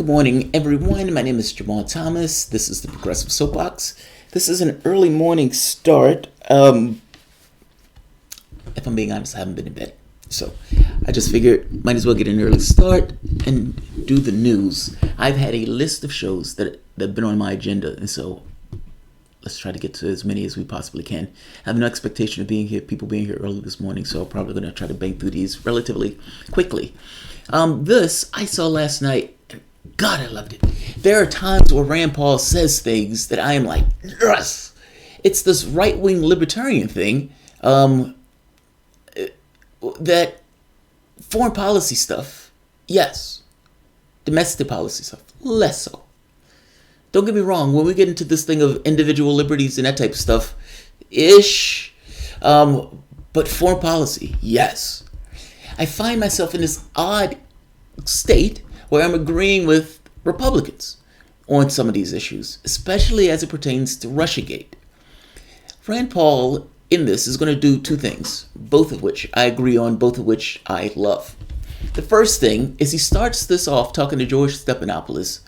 Good morning, everyone. My name is Jamarl Thomas. This is the Progressive Soapbox. This is an early morning start. If I'm being honest, I haven't been in bed. So I just figured might as well get an early start and do the news. I've had a list of shows that have been on my agenda, and so let's try to get to as many as we possibly can. I have no expectation of people being here early this morning, so I'm probably going to try to bang through these relatively quickly. This I saw last night. God, I loved it. There are times where Rand Paul says things that I am like, yes! It's this right-wing libertarian thing, that foreign policy stuff, yes. Domestic policy stuff, less so. Don't get me wrong, when we get into this thing of individual liberties and that type of stuff, but foreign policy, yes. I find myself in this odd state where I'm agreeing with Republicans on some of these issues, especially as it pertains to Russiagate. Rand Paul in this is going to do two things, both of which I agree on, both of which I love. The first thing is he starts this off talking to George Stephanopoulos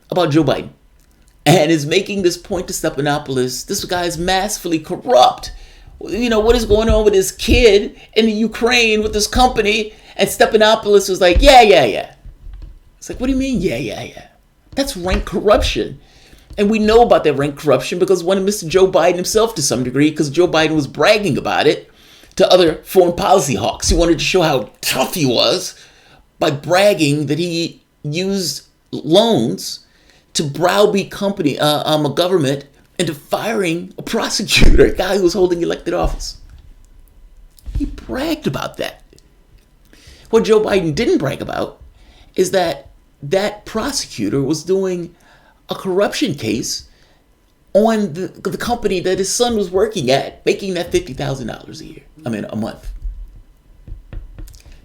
about Joe Biden and is making this point to Stephanopoulos, this guy is massively corrupt. You know, what is going on with his kid in the Ukraine with this company? And Stephanopoulos was like, yeah. It's like, what do you mean, yeah? That's rank corruption. And we know about that rank corruption because one of Mr. Joe Biden himself to some degree, because Joe Biden was bragging about it to other foreign policy hawks. He wanted to show how tough he was by bragging that he used loans to browbeat a government into firing a prosecutor, a guy who was holding elected office. He bragged about that. What Joe Biden didn't brag about is that prosecutor was doing a corruption case on the company that his son was working at, making that $50,000 a month.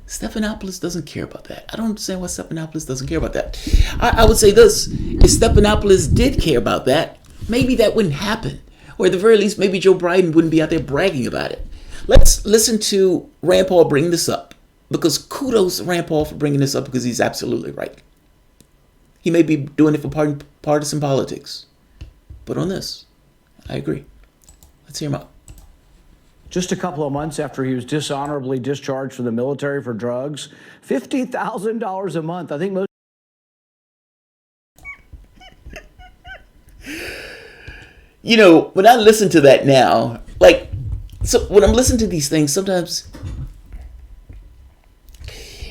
Stephanopoulos doesn't care about that. I don't understand why Stephanopoulos doesn't care about that. I would say this, if Stephanopoulos did care about that, maybe that wouldn't happen. Or at the very least, maybe Joe Biden wouldn't be out there bragging about it. Let's listen to Rand Paul bring this up, because kudos to Rand Paul for bringing this up, because he's absolutely right. He may be doing it for partisan politics, but on this, I agree. Let's hear him out. Just a couple of months after he was dishonorably discharged from the military for drugs, $50,000 a month. I think most. You know, when I listen to that now, so when I'm listening to these things, sometimes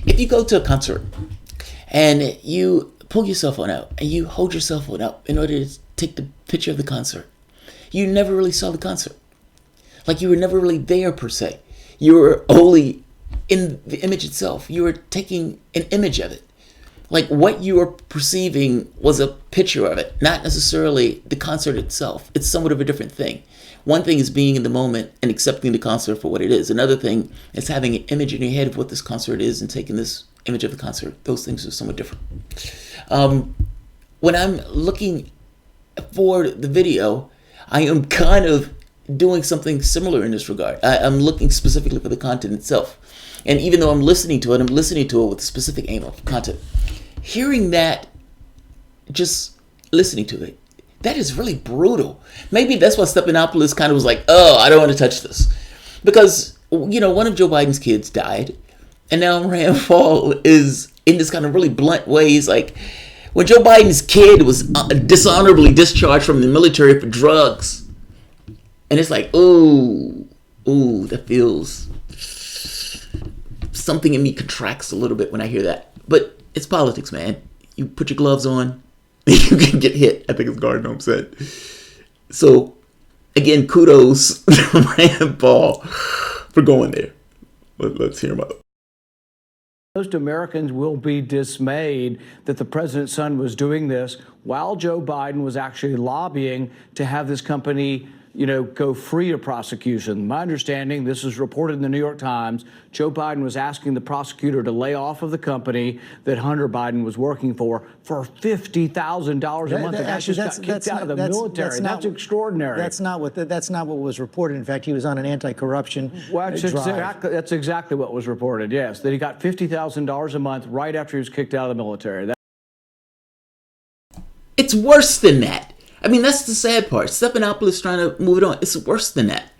if you go to a concert and you pull your cell phone out and you hold your cell phone up in order to take the picture of the concert, you never really saw the concert. Like, you were never really there per se. You were only in the image itself. You were taking an image of it. Like, what you were perceiving was a picture of it, not necessarily the concert itself. It's somewhat of a different thing. One thing is being in the moment and accepting the concert for what it is. Another thing is having an image in your head of what this concert is and taking this image of the concert. Those things are somewhat different. When I'm looking for the video, I am kind of doing something similar in this regard. I'm looking specifically for the content itself. And even though I'm listening to it with a specific aim of content. Hearing that, just listening to it, that is really brutal. Maybe that's why Stephanopoulos kind of was like, oh, I don't want to touch this. Because, you know, one of Joe Biden's kids died. And now Rand Paul is in this kind of really blunt way. He's like, when Joe Biden's kid was dishonorably discharged from the military for drugs. And it's like, ooh, that feels... Something in me contracts a little bit when I hear that. But it's politics, man. You put your gloves on, you can get hit, I think as Gardner said. So, again, kudos to Rand Paul for going there. Let's hear him out. Most Americans will be dismayed that the president's son was doing this while Joe Biden was actually lobbying to have this company, go free of prosecution. My understanding, this is reported in the New York Times, Joe Biden was asking the prosecutor to lay off of the company that Hunter Biden was working for $50,000 a month. The guy just got kicked out of the military. That's extraordinary. That's not what was reported. In fact, he was on an anti-corruption drive. That's exactly what was reported, yes, that he got $50,000 a month right after he was kicked out of the military. It's worse than that. I mean, that's the sad part. Stephanopoulos trying to move it on. It's worse than that.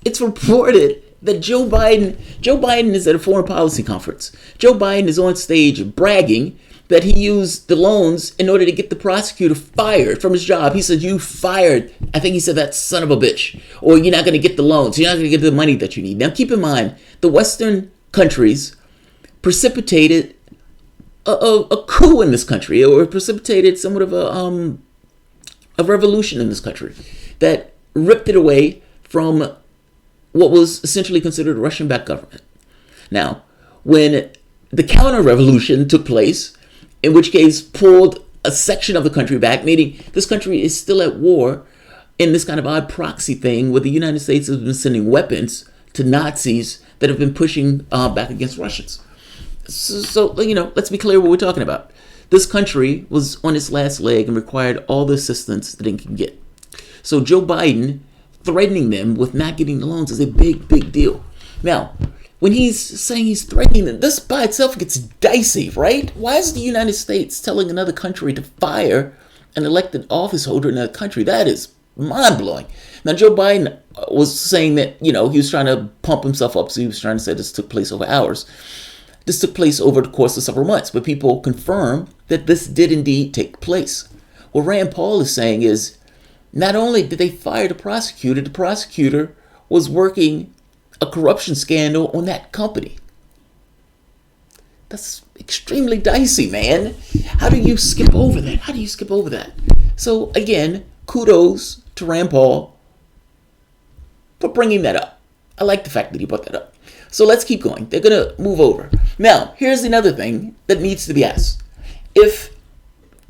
It's reported that Joe Biden is at a foreign policy conference. Joe Biden is on stage bragging that he used the loans in order to get the prosecutor fired from his job. He said, you fired, I think he said, that son of a bitch, or you're not going to get the loans. You're not going to get the money that you need. Now, keep in mind, the Western countries precipitated a coup in this country, or precipitated somewhat of a revolution in this country that ripped it away from what was essentially considered a Russian-backed government. Now, when the counter-revolution took place, in which case pulled a section of the country back, meaning this country is still at war in this kind of odd proxy thing where the United States has been sending weapons to Nazis that have been pushing back against Russians. So, let's be clear what we're talking about. This country was on its last leg and required all the assistance that it can get. So Joe Biden threatening them with not getting the loans is a big, big deal. Now, when he's saying he's threatening them, this by itself gets dicey, right? Why is the United States telling another country to fire an elected office holder in another country? That is mind-blowing. Now, Joe Biden was saying that, he was trying to pump himself up, so he was trying to say this took place over hours. This took place over the course of several months, but people confirm that this did indeed take place. What Rand Paul is saying is, not only did they fire the prosecutor was working a corruption scandal on that company. That's extremely dicey, man. How do you skip over that? So again, kudos to Rand Paul for bringing that up. I like the fact that he brought that up. So let's keep going. They're going to move over. Now, here's another thing that needs to be asked. If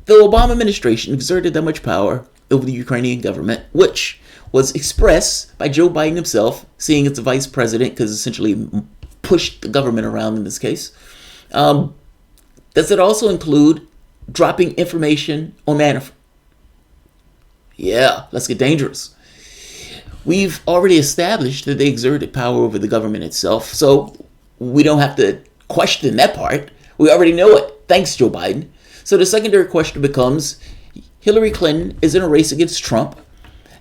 the Obama administration exerted that much power over the Ukrainian government, which was expressed by Joe Biden himself, seeing as the vice president, because essentially pushed the government around in this case, does it also include dropping information on Manafort? Yeah, let's get dangerous. We've already established that they exerted power over the government itself, so we don't have to question that part. We already know it. Thanks, Joe Biden. So the secondary question becomes, Hillary Clinton is in a race against Trump.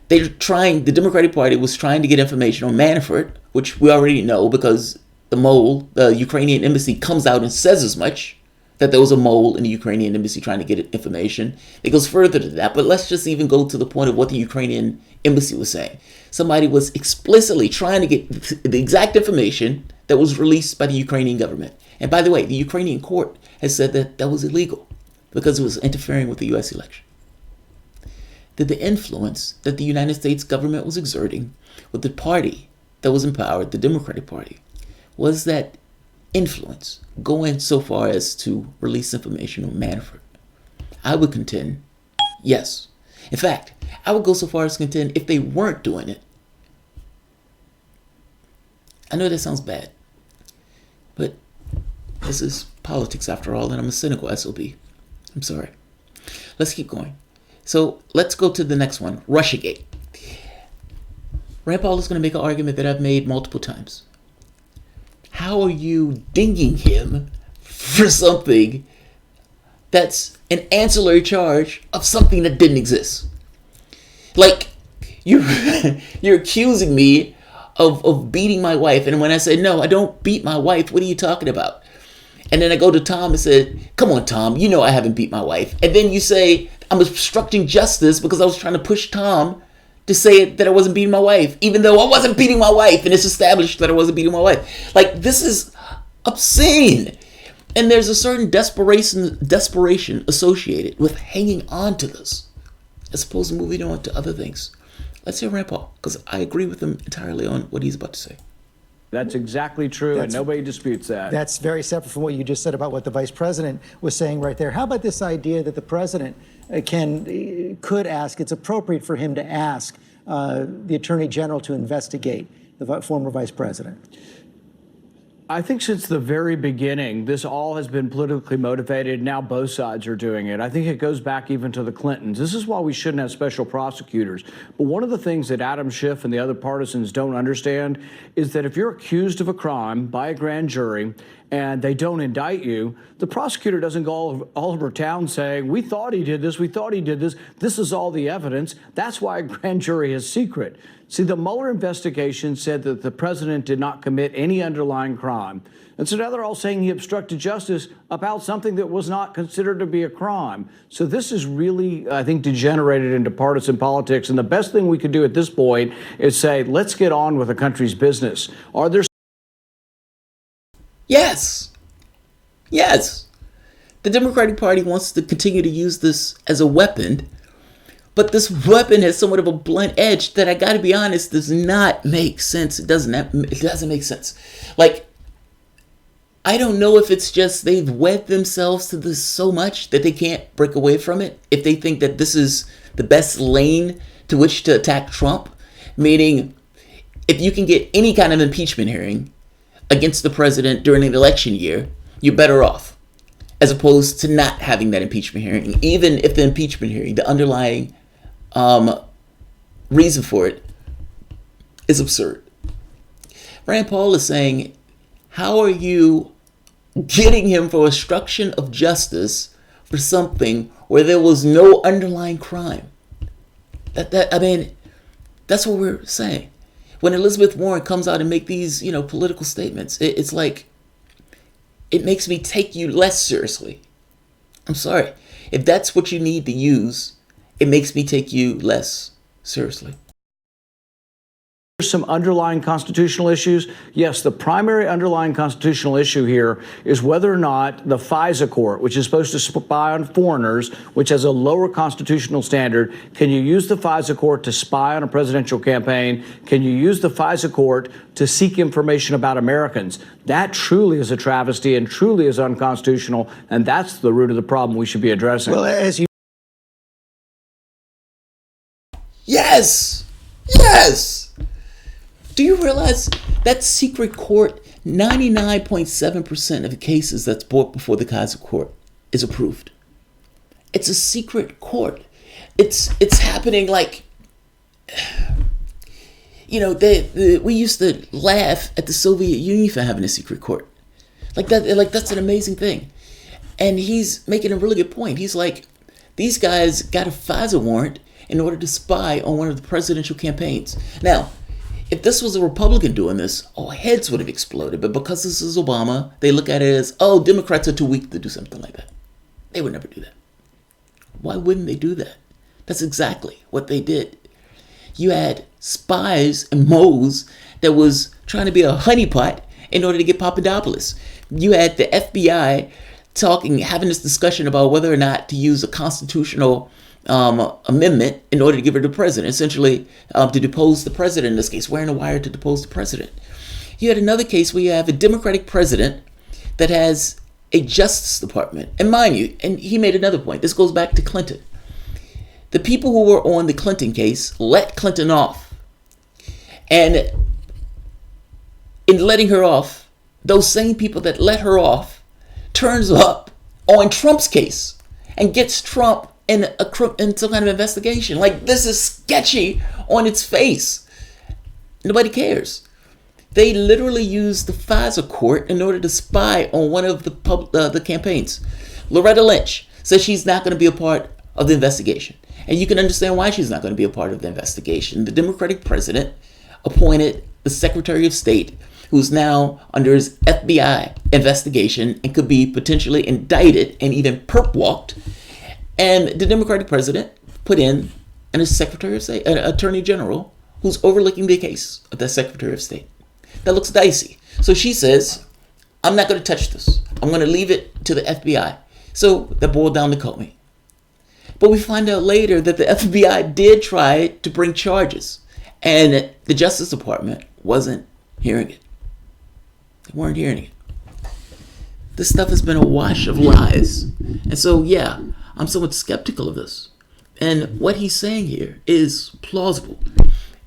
The Democratic Party was trying to get information on Manafort, which we already know because the Ukrainian embassy comes out and says as much, that there was a mole in the Ukrainian embassy trying to get information. It goes further than that, but let's just even go to the point of what the Ukrainian embassy was saying. Somebody was explicitly trying to get the exact information that was released by the Ukrainian government. And by the way, the Ukrainian court has said that that was illegal because it was interfering with the U.S. election. That the influence that the United States government was exerting with the party that was in power, the Democratic Party, was that influence going so far as to release information on Manafort? I would contend, yes. In fact, I would go so far as to contend if they weren't doing it. I know that sounds bad, but this is politics after all, and I'm a cynical SOB. I'm sorry. Let's keep going. So let's go to the next one, Russiagate. Rand Paul is going to make an argument that I've made multiple times. How are you dinging him for something that's an ancillary charge of something that didn't exist? Like, you're accusing me of beating my wife, and when I say, no, I don't beat my wife, what are you talking about? And then I go to Tom and said, come on, Tom, you know I haven't beat my wife. And then you say, I'm obstructing justice because I was trying to push Tom to say that I wasn't beating my wife, even though I wasn't beating my wife, and it's established that I wasn't beating my wife. Like, this is obscene. And there's a certain desperation associated with hanging on to this, as opposed to moving on to other things. Let's hear Rand Paul, because I agree with him entirely on what he's about to say. That's exactly true, and nobody disputes that. That's very separate from what you just said about what the vice president was saying right there. How about this idea that the president could ask, it's appropriate for him to ask the attorney general to investigate the former vice president? I think since the very beginning, this all has been politically motivated. Now both sides are doing it. I think it goes back even to the Clintons. This is why we shouldn't have special prosecutors. But one of the things that Adam Schiff and the other partisans don't understand is that if you're accused of a crime by a grand jury and they don't indict you, the prosecutor doesn't go all over town saying, we thought he did this, we thought he did this, this is all the evidence. That's why a grand jury is secret. See, the Mueller investigation said that the president did not commit any underlying crime. And so now they're all saying he obstructed justice about something that was not considered to be a crime. So this is really, I think, degenerated into partisan politics. And the best thing we could do at this point is say, let's get on with the country's business. Are there... Yes. Yes. The Democratic Party wants to continue to use this as a weapon. But this weapon has somewhat of a blunt edge that, I got to be honest, does not make sense. It doesn't make sense. Like, I don't know if it's just they've wed themselves to this so much that they can't break away from it. If they think that this is the best lane to which to attack Trump, meaning if you can get any kind of impeachment hearing against the president during an election year, you're better off, as opposed to not having that impeachment hearing. Even if the impeachment hearing, the underlying reason for it is absurd. Rand Paul is saying, how are you getting him for obstruction of justice for something where there was no underlying crime? I mean, that's what we're saying. When Elizabeth Warren comes out and make these, political statements, it's like, it makes me take you less seriously. I'm sorry. If that's what you need to use, it makes me take you less seriously. Some underlying constitutional issues. Yes, the primary underlying constitutional issue here is whether or not the FISA court, which is supposed to spy on foreigners, which has a lower constitutional standard, can you use the FISA court to spy on a presidential campaign? Can you use the FISA court to seek information about Americans? That truly is a travesty and truly is unconstitutional, and that's the root of the problem we should be addressing. Well, as you... Yes! Yes! Do you realize that secret court, 99.7% of the cases that's brought before the FISA court is approved? It's a secret court. It's happening like, we used to laugh at the Soviet Union for having a secret court. Like that's an amazing thing. And he's making a really good point. He's like, these guys got a FISA warrant in order to spy on one of the presidential campaigns. Now, if this was a Republican doing this, all heads would have exploded. But because this is Obama, they look at it as, Democrats are too weak to do something like that. They would never do that. Why wouldn't they do that? That's exactly what they did. You had spies and moles that was trying to be a honeypot in order to get Papadopoulos. You had the FBI having this discussion about whether or not to use a constitutional amendment in order to give her to the president, essentially to depose the president in this case, wearing a wire to depose the president. You had another case where you have a Democratic president that has a Justice Department. And mind you, and he made another point, this goes back to Clinton. The people who were on the Clinton case let Clinton off. And in letting her off, those same people that let her off turns up on Trump's case and gets Trump in some kind of investigation. Like, this is sketchy on its face. Nobody cares. They literally used the FISA court in order to spy on one of the campaigns. Loretta Lynch says she's not going to be a part of the investigation. And you can understand why she's not going to be a part of the investigation. The Democratic president appointed the Secretary of State, who's now under his FBI investigation and could be potentially indicted and even perp walked. And the Democratic president put in a Secretary of State, an Attorney General, who's overlooking the case of that Secretary of State. That looks dicey. So she says, I'm not going to touch this. I'm going to leave it to the FBI. So that boiled down to Comey. But we find out later that the FBI did try to bring charges. And the Justice Department wasn't hearing it. They weren't hearing it. This stuff has been a wash of lies. And so, yeah, I'm somewhat skeptical of this. And what he's saying here is plausible.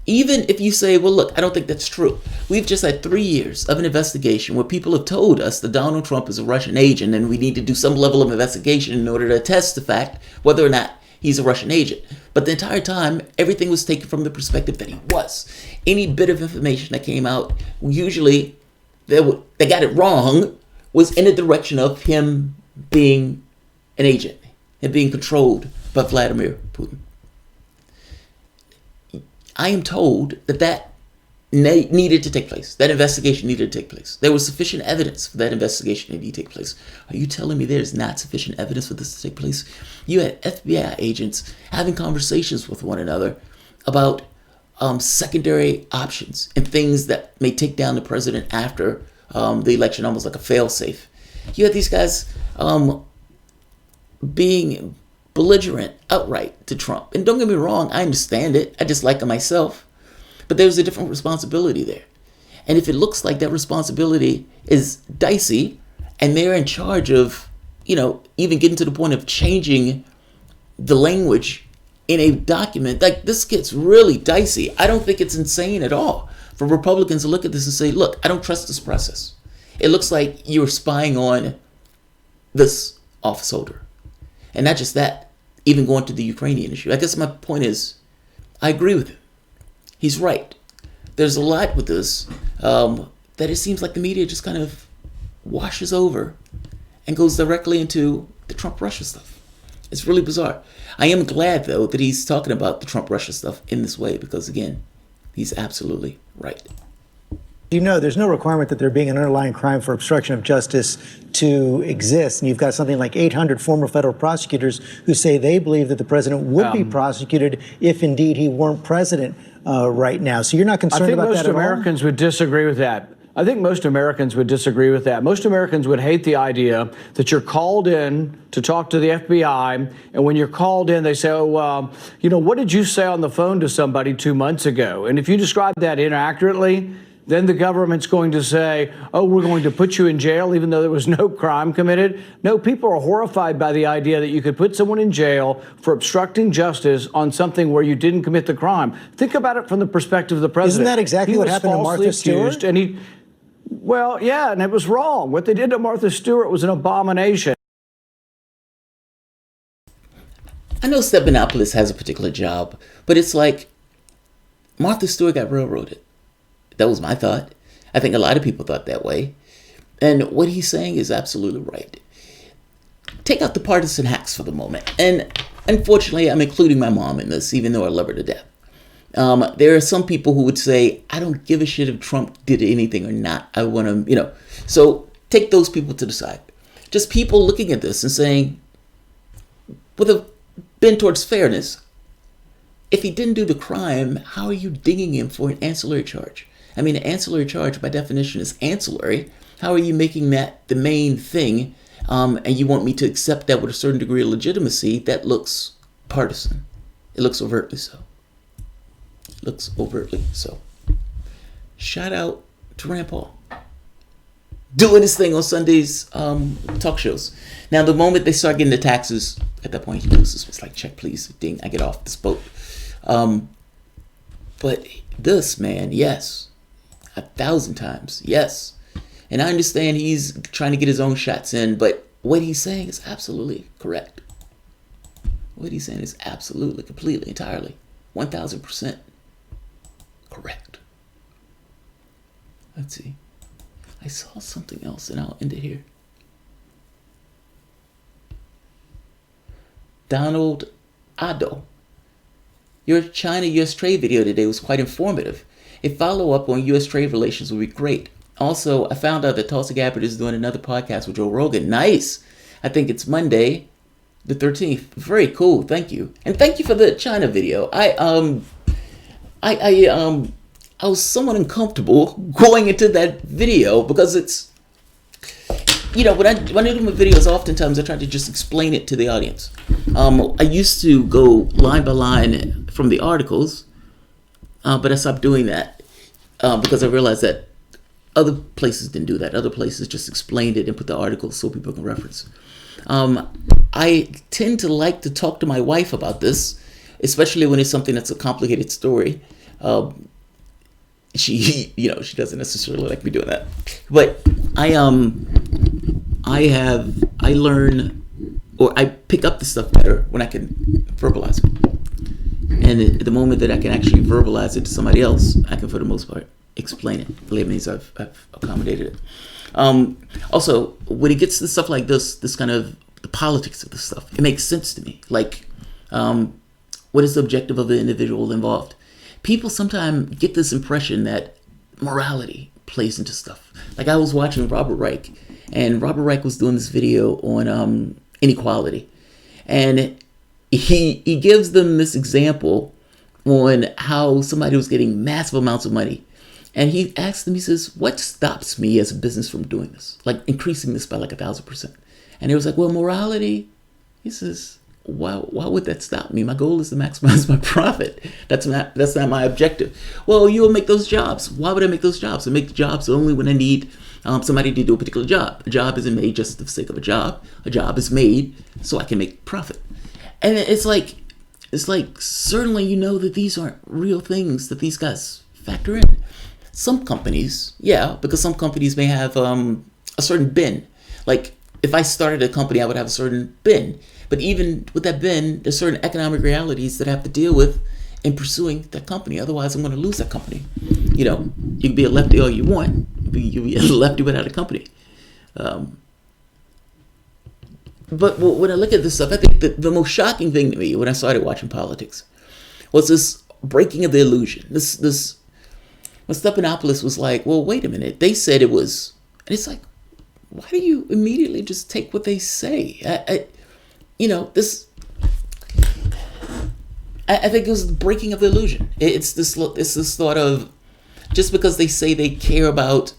Even if you say, well, look, I don't think that's true. We've just had 3 years of an investigation where people have told us that Donald Trump is a Russian agent and we need to do some level of investigation in order to attest the fact whether or not he's a Russian agent. But the entire time, everything was taken from the perspective that he was. Any bit of information that came out, usually they got it wrong, was in the direction of him being an agent and being controlled by Vladimir Putin. I am told that needed to take place. That investigation needed to take place. There was sufficient evidence for that investigation to take place. Are you telling me there's not sufficient evidence for this to take place? You had FBI agents having conversations with one another about secondary options and things that may take down the president after the election, almost like a fail-safe. You had these guys being belligerent outright to Trump. And don't get me wrong, I understand it. I dislike him myself. But there's a different responsibility there. And if it looks like that responsibility is dicey and they're in charge of, even getting to the point of changing the language in a document, like this gets really dicey. I don't think it's insane at all for Republicans to look at this and say, look, I don't trust this process. It looks like you're spying on this office holder. And not just that, even going to the Ukrainian issue. I guess my point is, I agree with him. He's right. There's a lot with this that it seems like the media just kind of washes over and goes directly into the Trump-Russia stuff. It's really bizarre. I am glad, though, that he's talking about the Trump-Russia stuff in this way because, again, he's absolutely right. There's no requirement that there being an underlying crime for obstruction of justice to exist. And you've got something like 800 former federal prosecutors who say they believe that the president would be prosecuted if indeed he weren't president right now. So you're not concerned about that at all? I think most Americans would disagree with that. I think most Americans would disagree with that. Most Americans would hate the idea that you're called in to talk to the FBI, and when you're called in, they say, what did you say on the phone to somebody 2 months ago? And if you describe that inaccurately, then the government's going to say, we're going to put you in jail even though there was no crime committed. No, people are horrified by the idea that you could put someone in jail for obstructing justice on something where you didn't commit the crime. Think about it from the perspective of the president. Isn't that exactly what happened to Martha Stewart? And it was wrong. What they did to Martha Stewart was an abomination. I know Stephanopoulos has a particular job, but it's like Martha Stewart got railroaded. That was my thought. I think a lot of people thought that way. And what he's saying is absolutely right. Take out the partisan hacks for the moment. And unfortunately, I'm including my mom in this, even though I love her to death. There are some people who would say, I don't give a shit if Trump did anything or not. I want to, So take those people to the side. Just people looking at this and saying, with a bend towards fairness, if he didn't do the crime, how are you dinging him for an ancillary charge? I mean, an ancillary charge, by definition, is ancillary. How are you making that the main thing? And you want me to accept that with a certain degree of legitimacy? That looks partisan. It looks overtly so. Shout out to Rand Paul. Doing his thing on Sunday's talk shows. Now, the moment they start getting the taxes, at that point he loses. It's like, check, please. Ding, I get off this boat. But this man, yes. 1,000 times, yes. And I understand he's trying to get his own shots in, but what he's saying is absolutely correct. What he's saying is absolutely, completely, entirely, 1,000% correct. Let's see. I saw something else, and I'll end it here. Donald Addo. Your China-U.S. trade video today was quite informative. A follow-up on U.S. trade relations would be great. Also, I found out that Tulsi Gabbard is doing another podcast with Joe Rogan. Nice. I think it's Monday, the 13th. Very cool. Thank you. And thank you for the China video. I was somewhat uncomfortable going into that video because it's, when I do my videos, oftentimes I try to just explain it to the audience. I used to go line by line from the articles, but I stopped doing that because I realized that other places didn't do that. Other places just explained it and put the articles so people can reference. I tend to like to talk to my wife about this, especially when it's something that's a complicated story. She, she doesn't necessarily like me doing that, but I learn, or I pick up the stuff better when I can verbalize it. And at the moment that I can actually verbalize it to somebody else, I can, for the most part, explain it. Believe me, I've accommodated it. Also, when it gets to stuff like this kind of the politics of this stuff, it makes sense to me. Like, what is the objective of the individual involved? People sometimes get this impression that morality plays into stuff. Like, I was watching Robert Reich, and Robert Reich was doing this video on inequality, and he gives them this example on how somebody was getting massive amounts of money. And he asks them, he says, what stops me as a business from doing this? Like increasing this by like 1,000%. And he was like, well, morality. He says, why would that stop me? My goal is to maximize my profit. That's not my objective. Well, you will make those jobs. Why would I make those jobs? I make jobs only when I need somebody to do a particular job. A job isn't made just for the sake of a job. A job is made so I can make profit. And it's like certainly that these aren't real things that these guys factor in. Some companies, yeah, because some companies may have a certain bin. Like if I started a company, I would have a certain bin. But even with that bin, there's certain economic realities that I have to deal with in pursuing that company. Otherwise, I'm going to lose that company. You can be a lefty all you want. You'll be a lefty without a company. But when I look at this stuff, I think that the most shocking thing to me when I started watching politics was this breaking of the illusion. This when Stephanopoulos was like, well, wait a minute. They said it was, and it's like, why do you immediately just take what they say? I think it was the breaking of the illusion. It's this thought of just because they say they care about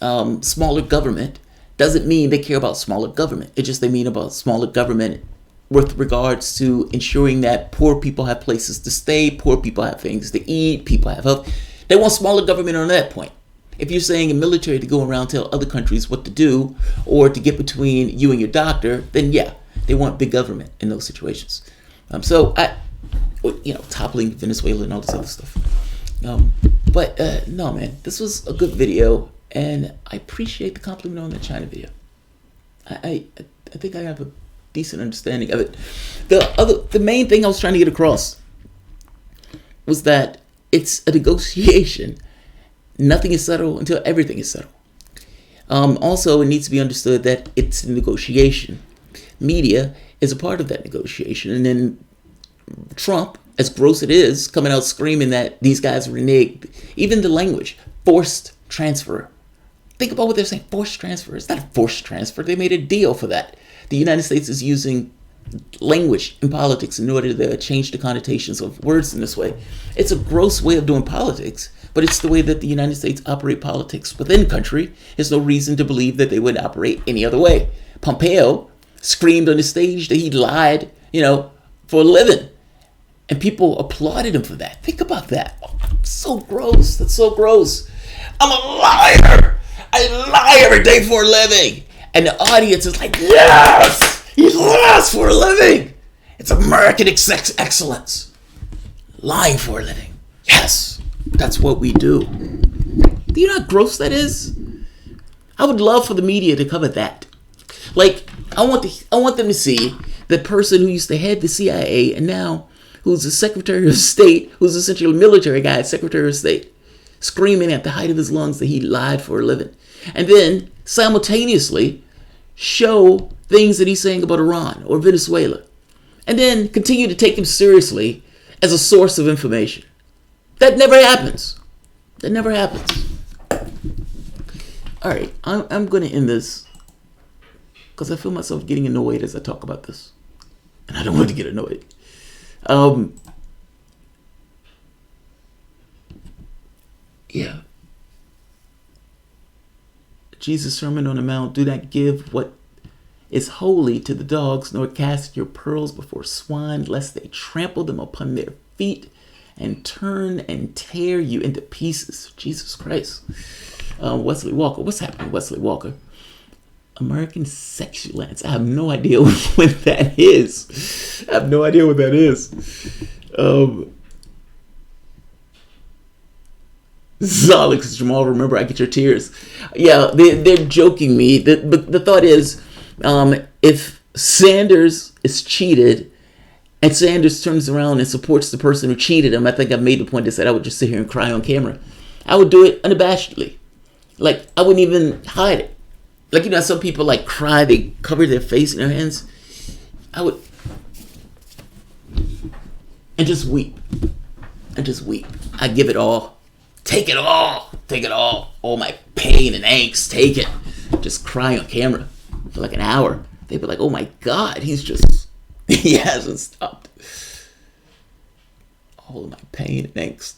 smaller government doesn't mean they care about smaller government. It's just they mean about smaller government with regards to ensuring that poor people have places to stay, poor people have things to eat, people have health. They want smaller government on that point. If you're saying a military to go around tell other countries what to do or to get between you and your doctor, then yeah, they want big government in those situations. Toppling Venezuela and all this other stuff. No, man, this was a good video, and I appreciate the compliment on that China video. I think I have a decent understanding of it. The main thing I was trying to get across was that it's a negotiation. Nothing is settled until everything is settled. Also, it needs to be understood that it's a negotiation. Media is a part of that negotiation. And then Trump, as gross it is, coming out screaming that these guys reneged. Even the language, forced transfer. Think about what they're saying, forced transfer. It's not a forced transfer. They made a deal for that. The United States is using language in politics in order to change the connotations of words in this way. It's a gross way of doing politics, but it's the way that the United States operate politics within country. There's no reason to believe that they would operate any other way. Pompeo screamed on the stage that he lied, for a living. And people applauded him for that. Think about that. Oh, so gross. That's so gross. I'm a liar. I lie every day for a living. And the audience is like, yes! He lies for a living. It's American excellence. Lying for a living. Yes, that's what we do. Do you know how gross that is? I would love for the media to cover that. Like, I want them to see the person who used to head the CIA and now who's the Secretary of State, who's essentially a military guy, Secretary of State, screaming at the height of his lungs that he lied for a living. And then simultaneously show things that he's saying about Iran or Venezuela. And then continue to take him seriously as a source of information. That never happens. That never happens. All right, I'm going to end this because I feel myself getting annoyed as I talk about this. And I don't want to get annoyed. Yeah. Jesus' Sermon on the Mount, do not give what is holy to the dogs, nor cast your pearls before swine, lest they trample them upon their feet and turn and tear you into pieces. Jesus Christ. Wesley Walker. What's happening, Wesley Walker? American Sexulence. I have no idea what that is. I have no idea what that is. Solid, because Jamarl, remember, I get your tears. Yeah, they're joking me. The thought is, if Sanders is cheated and Sanders turns around and supports the person who cheated him, I think I've made the point that I would just sit here and cry on camera. I would do it unabashedly. Like, I wouldn't even hide it. Like, you know, some people like cry, they cover their face in their hands. I would, and just weep. And just weep. I give it all. Take it all. Take it all. All my pain and angst. Take it. Just cry on camera for like an hour. They'd be like, oh my God, he hasn't stopped. All of my pain and angst.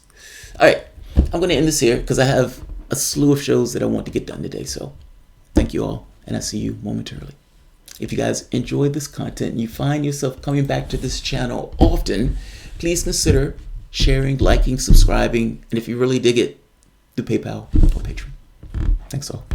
All right, I'm going to end this here because I have a slew of shows that I want to get done today. So thank you all, and I'll see you momentarily. If you guys enjoy this content and you find yourself coming back to this channel often, please consider sharing, liking, subscribing, and if you really dig it, do PayPal or Patreon. Thanks all.